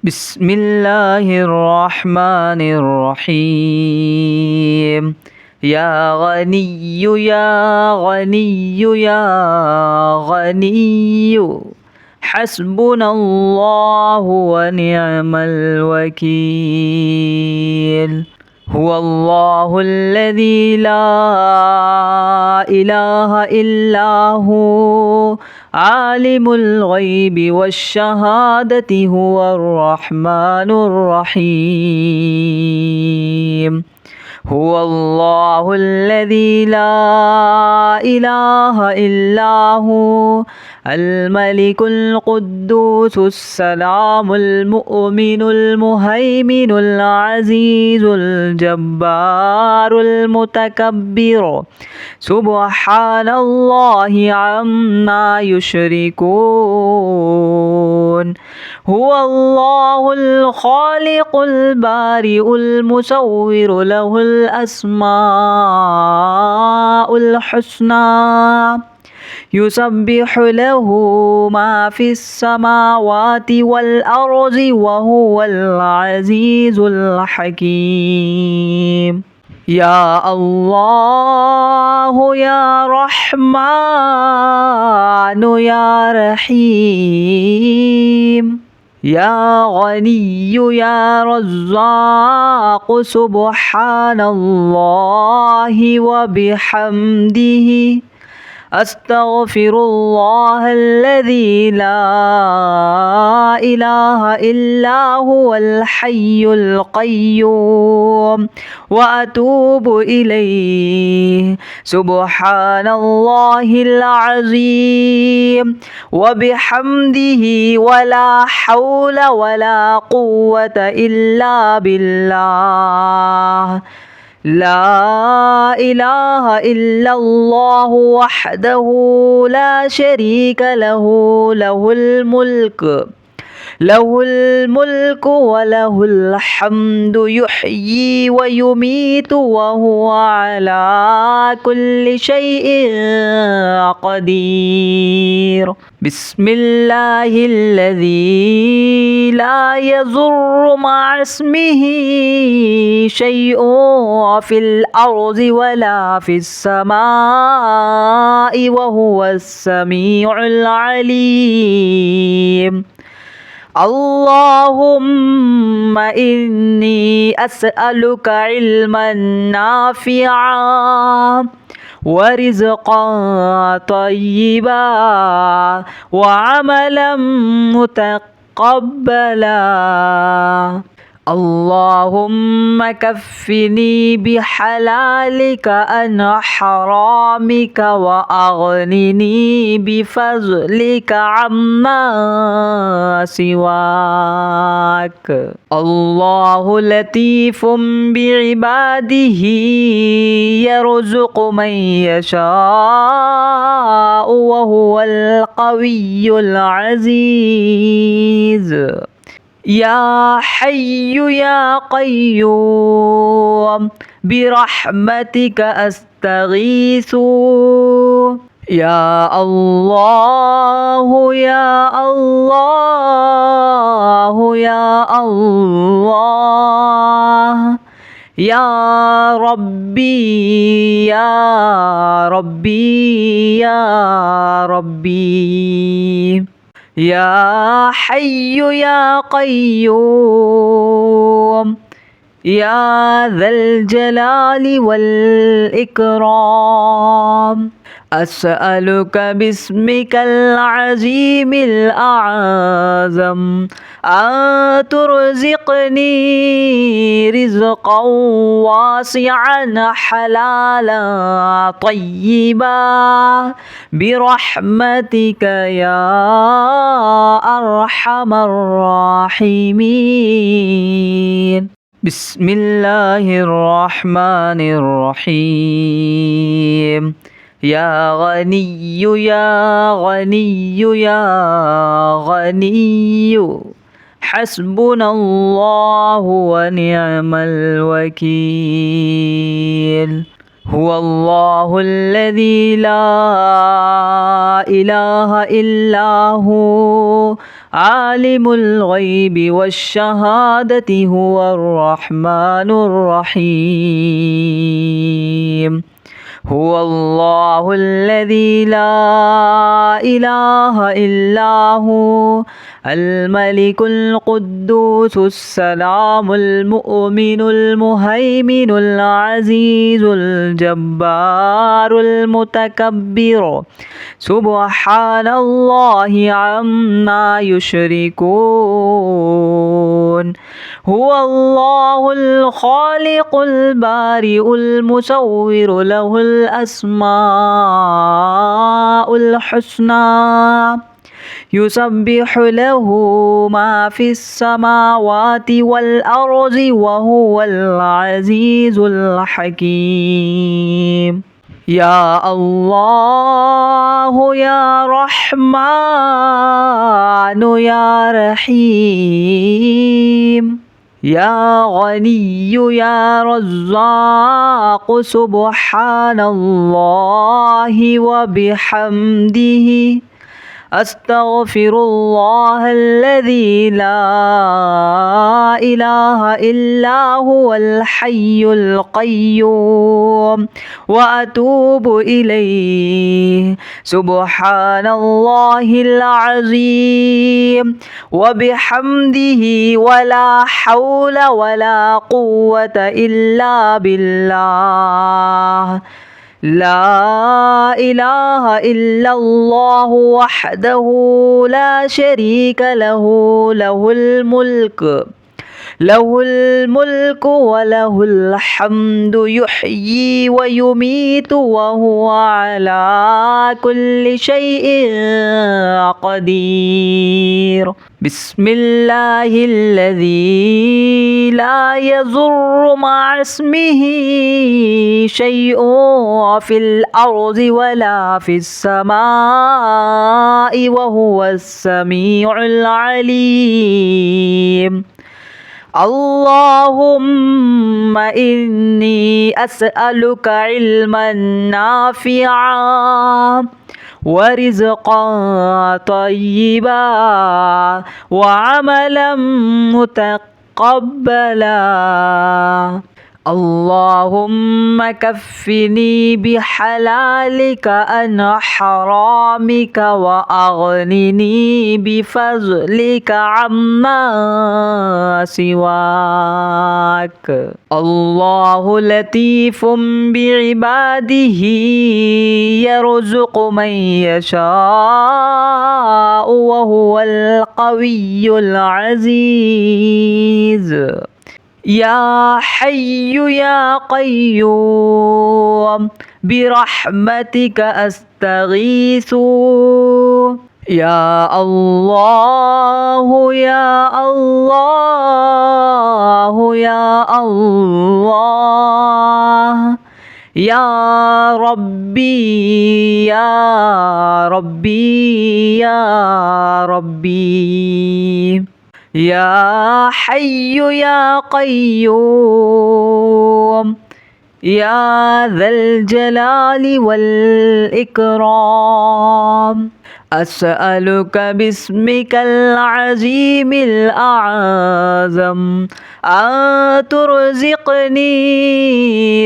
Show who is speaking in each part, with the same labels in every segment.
Speaker 1: بسم الله الرحمن الرحيم. يا غني يا غني يا غني حسبنا الله ونعم الوكيل. هو الله الذي لا إله إلا هو عالم الغيب والشهادة هو الرحمن الرحيم. هو الله الذي لا إله إلا هو الملك القدوس السلام المؤمن المهيمن العزيز الجبار المتكبر سبحان الله عما يشركون. هو الله الخالق البارئ المصور له الأسماء الحسنى يسبح له ما في السماوات والأرض وهو العزيز الحكيم. يا الله يا رحمن يا رحيم. يا غني يا رزاق سبحان الله وبحمده أستغفر الله الذي لا إله إلا هو الحي القيوم وأتوب إليه. سبحان الله العظيم وبحمده ولا حول ولا قوة إلا بالله. لا إله إلا الله وحده لا شريك له له الملك وله الحمد يحيي ويميت وهو على كل شيء قدير. بسم الله الذي لا يضر مع اسمه شيء في الأرض ولا في السماء وهو السميع العليم. اللهم إني أسألك علما نافعا ورزقا طيبا وعملا متقبلا. اللهم كفني بحلالك عن حرامك وأغنني بفضلك عما سواك. الله لطيف بعباده يرزق من يشاء وهو القوي العزيز. يا حي يا قيوم برحمتك أستغيث. يا الله يا الله يا الله يا ربي يا ربي يا ربي. يا حي يا قيوم يا ذا الجلال والإكرام أسألك باسمك العظيم الأعظم أن ترزقني رزقا واسعا حلالا طيبا برحمتك يا أرحم الراحمين. بسم الله الرحمن الرحيم. يا غني يا غني يا غني حسبنا الله ونعم الوكيل. هو الله الذي لا إله إلا هو عالم الغيب والشهادة هو الرحمن الرحيم هو الله الذي لا إله إلا هو الملك القدوس السلام المؤمن المهيمن العزيز الجبار المتكبر سبحان الله عما يشركون هو الله الخالق البارئ المصور له الأسماء الحسنى يسبح له ما في السماوات والأرض وهو العزيز الحكيم يا الله يا رحمن يا رحيم يا غني يا رزاق سبحان الله وبحمده أستغفر الله الذي لا إله إلا هو الحي القيوم وأتوب إليه سبحان الله العظيم وبحمده ولا حول ولا قوة إلا بالله لا إله إلا الله وحده لا شريك له له الملك وله الحمد يحيي ويميت وهو على كل شيء قدير بسم الله الذي لا يضر مع اسمه شيء في الأرض ولا في السماء وهو السميع العليم اللهم إني أسألك علما نافعا ورزقا طيبا وعملا متقبلا اللهم كفني بحلالك عن حرامك وأغنني بفضلك عما سواك الله لطيف بعباده يرزق من يشاء وهو القوي العزيز يا حي يا قيوم برحمتك أستغيث يا الله يا الله يا الله يا ربي يا ربي يا ربي يا حي يا قيوم يا ذا الجلال والإكرام أسألك باسمك العظيم الأعظم أن ترزقني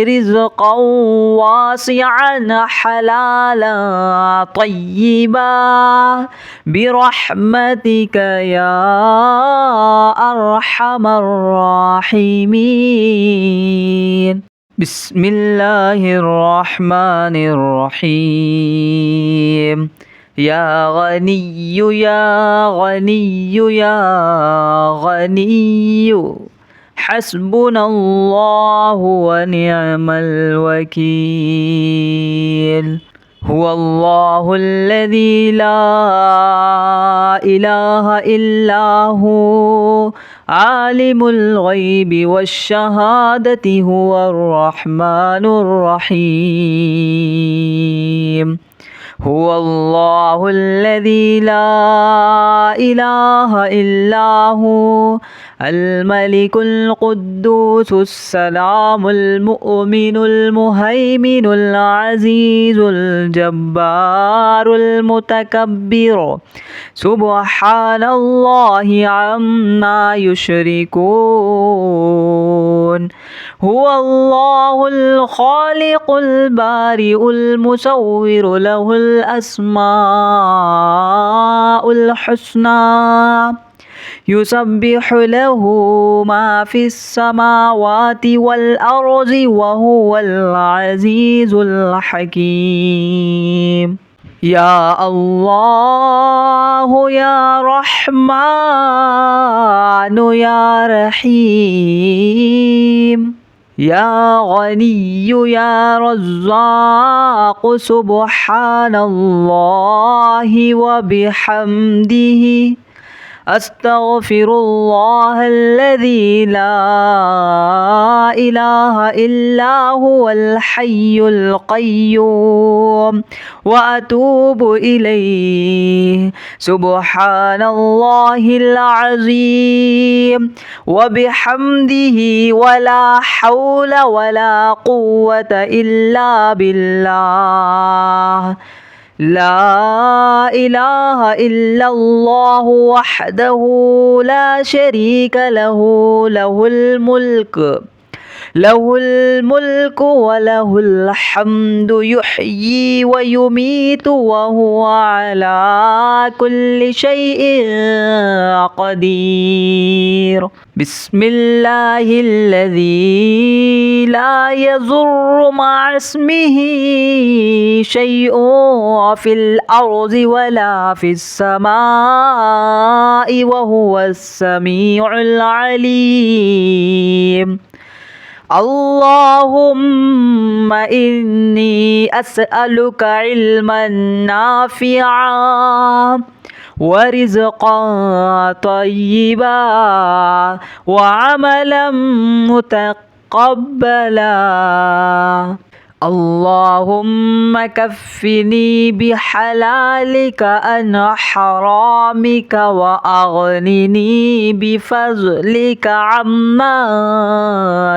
Speaker 1: رزقا واسعا حلالا طيبا برحمتك يا أرحم الراحمين بسم الله الرحمن الرحيم يا غني يا غني يا غني حسبنا الله ونعم الوكيل هو الله الذي لا إله إلا هو عالم الغيب والشهادة هو الرحمن الرحيم هو الله الذي لا إله إلا هو الملك القدوس السلام المؤمن المهيمن العزيز الجبار المتكبر سبحان الله عما يشركون هو الله الخالق البارئ المصور له الأسماء الحسنى يسبح له ما في السماوات والأرض وهو العزيز الحكيم يا الله يا رحمن يا رحيم يا غني يا رزاق سبحان الله وبحمده أستغفر الله الذي لا إله إلا هو الحي القيوم وأتوب إليه سبحان الله العظيم وبحمده ولا حول ولا قوة إلا بالله لا إله إلا الله وحده لا شريك له له الملك وله الحمد يحيي ويميت وهو على كل شيء قدير بسم الله الذي لا يضر مع اسمه شيء في الأرض ولا في السماء وهو السميع العليم اللهم إني أسألك علما نافعا ورزقا طيبا وعملا متقبلا اللهم كفني بحلالك عن حرامك وأغنني بفضلك عما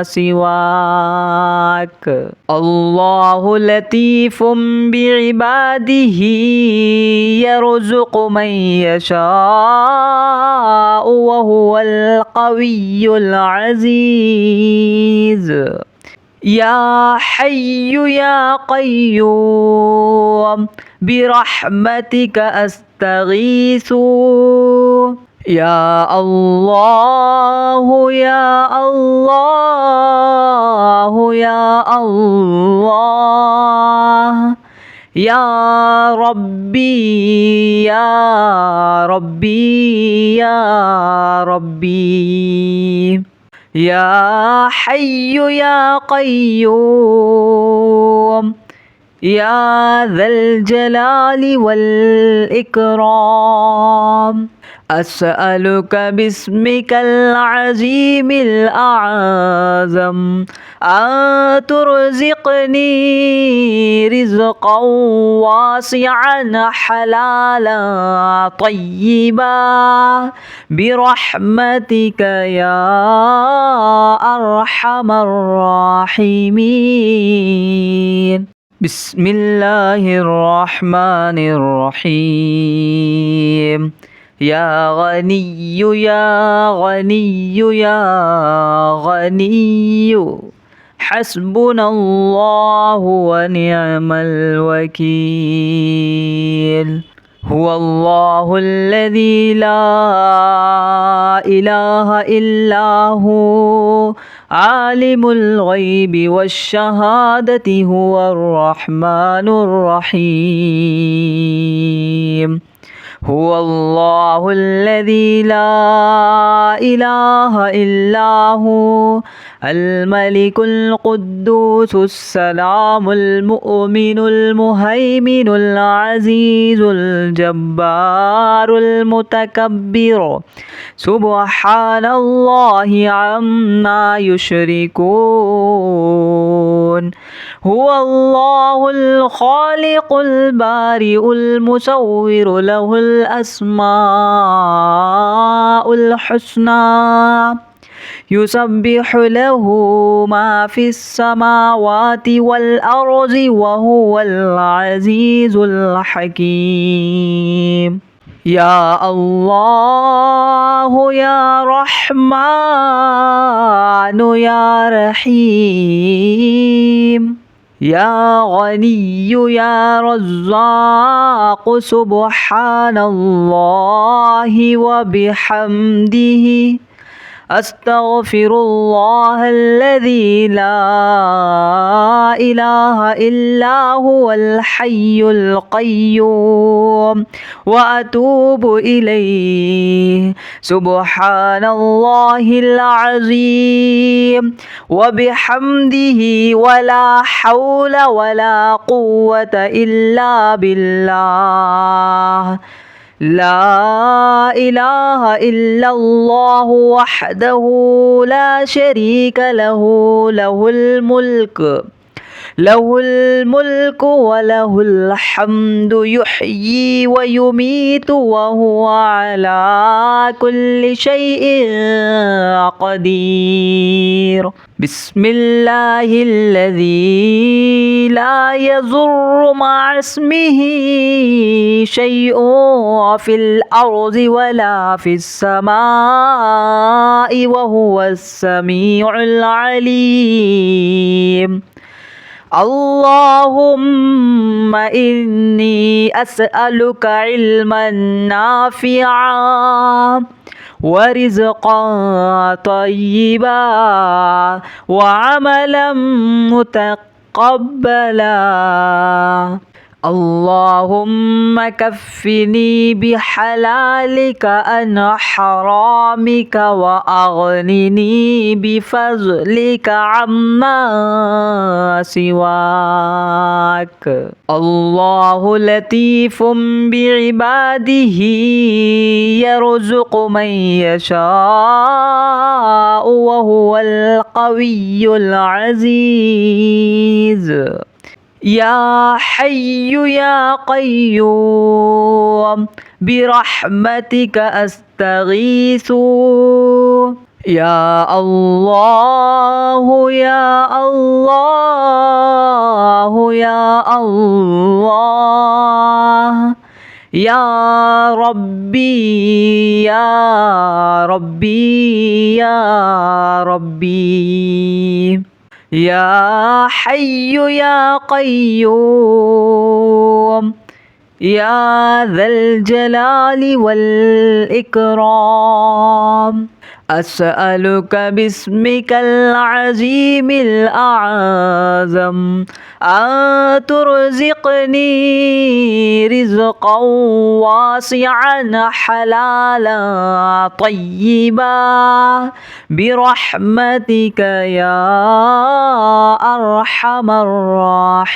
Speaker 1: سواك الله لطيف بعباده يرزق من يشاء وهو القوي العزيز يا حي يا قيوم برحمتك أستغيث يا الله يا الله يا الله يا ربي يا ربي يا ربي يا حي يا قيوم يا ذا الجلال والإكرام أسألك باسمك العظيم الأعظم أن ترزقني رزقا واسعا حلالا طيبا برحمتك يا أرحم الراحمين بسم الله الرحمن الرحيم يا غني يا غني يا غني حسبنا الله ونعم الوكيل هو الله الذي لا إله إلا هو عالم الغيب والشهادة هو الرحمن الرحيم هو الله الذي لا إله إلا هو الملك القدوس السلام المؤمن المهيمن العزيز الجبار المتكبر سبحان الله عما يشركون هو الله الخالق البارئ المصور له الأسماء الحسنى يسبح له ما في السماوات والأرض وهو العزيز الحكيم يا الله يا رحمن يا رحيم يا غني يا رزاق سبحان الله وبحمده أستغفر الله الذي لا إله إلا هو الحي القيوم وأتوب إليه سبحان الله العظيم وبحمده ولا حول ولا قوة إلا بالله لا إله إلا الله وحده لا شريك له له الملك وله الحمد يحيي ويميت وهو على كل شيء قدير بسم الله الذي لا يضر مع اسمه شيء في الأرض ولا في السماء وهو السميع العليم اللهم إني أسألك علما نافعا ورزقا طيبا وعملا متقبلا اللهم كفني بحلالك عن حرامك وأغنني بفضلك عما سواك الله لطيف بعباده يرزق من يشاء وهو القوي العزيز يا حي يا قيوم برحمتك أستغيث يا الله يا الله يا الله يا ربي يا ربي يا ربي يا حي يا قيوم يا ذا الجلال والإكرام أسألك باسمك العظيم الأعظم أن ترزقني رزقا واسعا حلالا طيبا برحمتك يا أرحم الراحمين